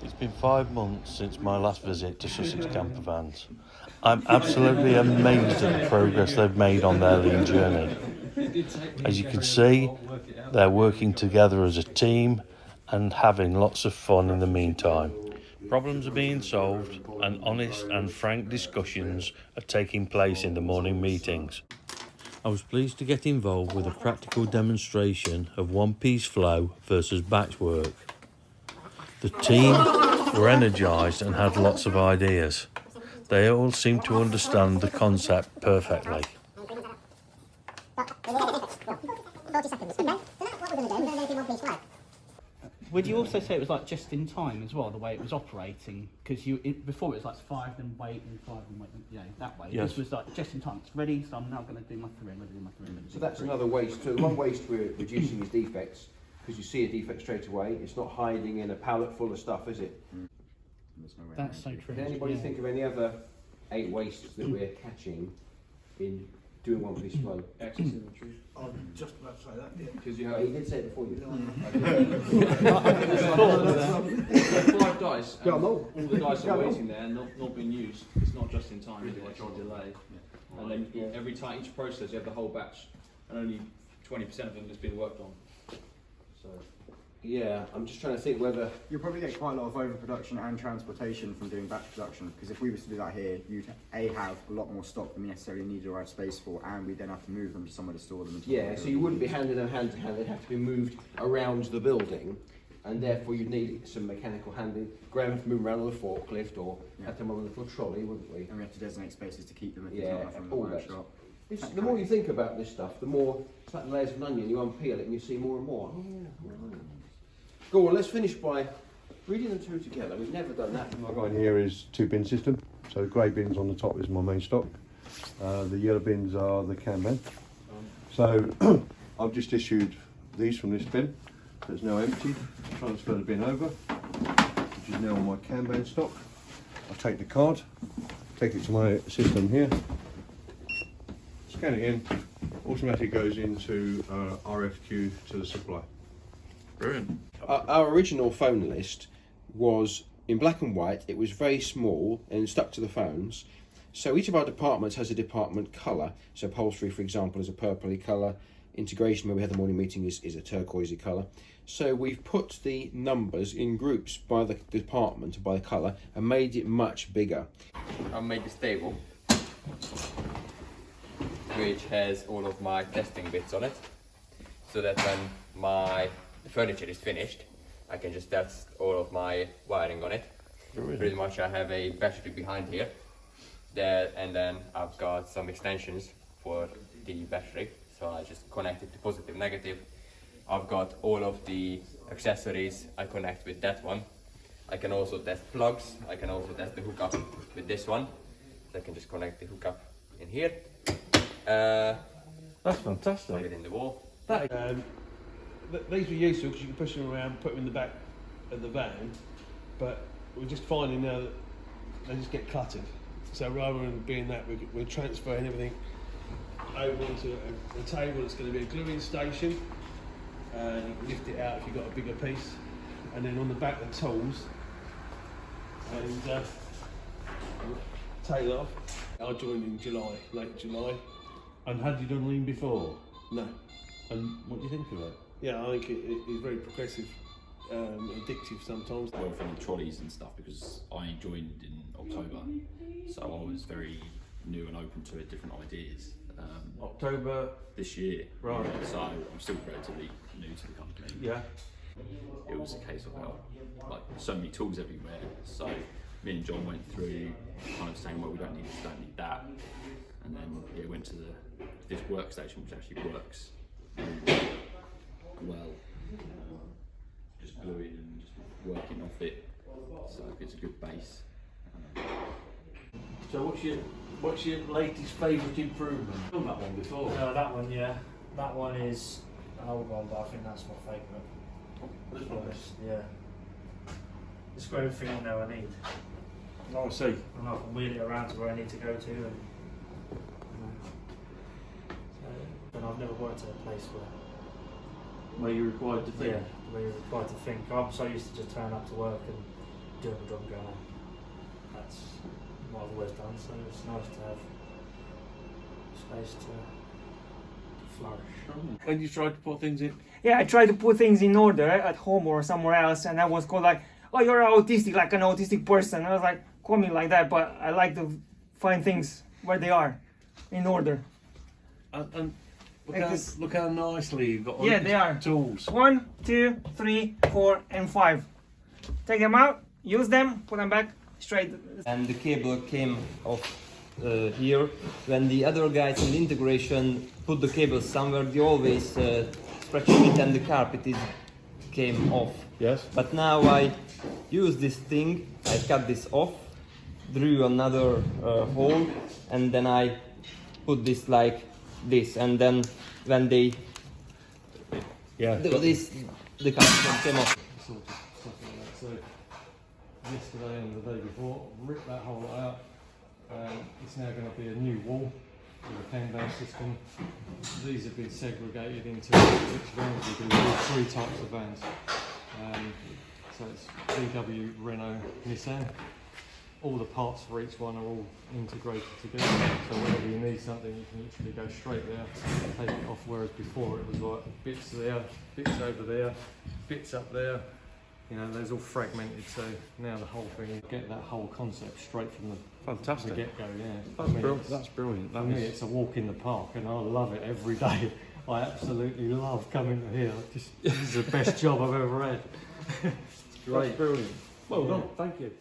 It's been 5 months since my last visit to Sussex Campervans. I'm absolutely amazed at the progress they've made on their lean journey. As you can see, they're working together as a team and having lots of fun in the meantime. Problems are being solved and honest and frank discussions are taking place in the morning meetings. I was pleased to get involved with a practical demonstration of one-piece flow versus batch work. The team were energised and had lots of ideas. They all seemed to understand the concept perfectly. Would you also say it was like just in time as well, the way it was operating? Because before it was like 5 then wait and 5 and wait, that way. Yes. This was like just in time. It's ready, so I'm now going to do my 3. I'm going to do my 3. So that's another waste too. One waste we're reducing is defects, because you see a defect straight away. It's not hiding in a pallet full of stuff, is it? That's so true. Can anybody think of any other 8 wastes that we're catching in doing one-piece flow? Excess inventory. I'm just about to say that, yeah. Because you he did say it before you. 5 dice. Yeah, And no. all the dice Yeah, are no. waiting there, not being used. It's not just in time, it's a delay. And then every time, each process, you have the whole batch, and only 20% of them has been worked on. So. Yeah, I'm just trying to think whether. You'll probably get quite a lot of overproduction and transportation from doing batch production, because if we was to do that here, you'd have a lot more stock than we necessarily need or have space for, and we then have to move them to somewhere to store them. Yeah, so you wouldn't be handing them hand to hand. They'd have to be moved around the building, and therefore you'd need some mechanical handling. Graham would have to move them around on the forklift, or have them on the little trolley, wouldn't we? And we have to designate spaces to keep them if Yeah, there's not enough in the all that. workshop. The more you think about this stuff, the more it's like the layers of an onion. You unpeel it and you see more and more. Oh, yeah, right. Go on, let's finish by reading them two together. We've never done that. What I've got in here is 2 bin system. So the grey bins on the top is my main stock. The yellow bins are the can bin. So I've just issued these from this bin. So it's now empty. Transfer the bin over, which is now on my can bin stock. I take the card, take it to my system here, scan it in, automatically goes into RFQ to the supplier. Brilliant. Our original phone list was in black and white. It was very small and stuck to the phones. So each of our departments has a department colour. So upholstery, for example, is a purpley colour. Integration, where we had the morning meeting, is a turquoisey colour. So we've put the numbers in groups by the department, by the colour, and made it much bigger. I made this table, which has all of my testing bits on it, so that when the furniture is finished, I can just test all of my wiring on it. Brilliant. Pretty much I have a battery behind here, and then I've got some extensions for the battery, so I just connect it to positive, negative. I've got all of the accessories I connect with that one. I can also test plugs, I can also test the hookup with this one. So I can just connect the hookup in here. That's Plug fantastic. it in the wall. These were useful because you can push them around, put them in the back of the van, but we're just finding now that they just get cluttered. So rather than being that, we're transferring everything over onto a table that's going to be a gluing station. You can lift it out if you've got a bigger piece, and then on the back the tools, and take it off. I joined in July, late July. And had you done lean before? No. And what do you think of it? Yeah, I think it is very progressive, addictive sometimes. Well, from the trolleys and stuff, because I joined in October, so I was very new and open to different ideas. October This year, Right. So I'm still relatively new to the company. Yeah. It was a case of like so many tools everywhere. So me and John went through kind of saying, well, we don't need this, don't need that, and then went to this workstation which actually works well. Just gluing and just working off it, so it's a good base. So what's your latest favourite improvement? I've done that one before. That one, yeah. That one is an old one, but I think that's my favourite. This one is. Yeah. It's got everything on there I need. Oh, I see. And I can wheel it around to where I need to go to. And, and I've never worked at a place Where you're required to think. where you're required to think. I'm so used to just turn up to work and German drum gunner. That's what I've always done, so it's nice to have space to flourish. When you tried to put things in, Yeah, I try to put things in order at home or somewhere else, and I was called like, oh, you're autistic, like an autistic person. I was like, call me like that, but I like to find things where they are, in order. and Because- look how nicely you've got all Yeah, these they are. tools. 1, 2, 3, 4, and 5. Take them out, use them, put them back straight. And the cable came off here. When the other guys in the integration put the cable somewhere, they always stretching it and the carpet came off. Yes. But now I use this thing, I cut this off, drew another hole, and then I put this like this, and then when they do this, the carpet came off. Sort of stuff like that. So yesterday and the day before, ripped that hole out. It's now going to be a new wall with a cameraman system. These have been segregated into which vans we do. We do 3 types of vans. So it's VW, Renault, Nissan. All the parts for each one are all integrated together. So whenever you need something, you can literally go straight there, take it off. Whereas before it was like bits there, bits over there, bits up there. You know, there's all fragmented. So now the whole thing, get that whole concept straight from the Fantastic. get-go. Yeah, That's brilliant. For me, it's a walk in the park, and I love it every day. I absolutely love coming to here. This is the best job I've ever had. It's great. That's brilliant. Well done. Thank you.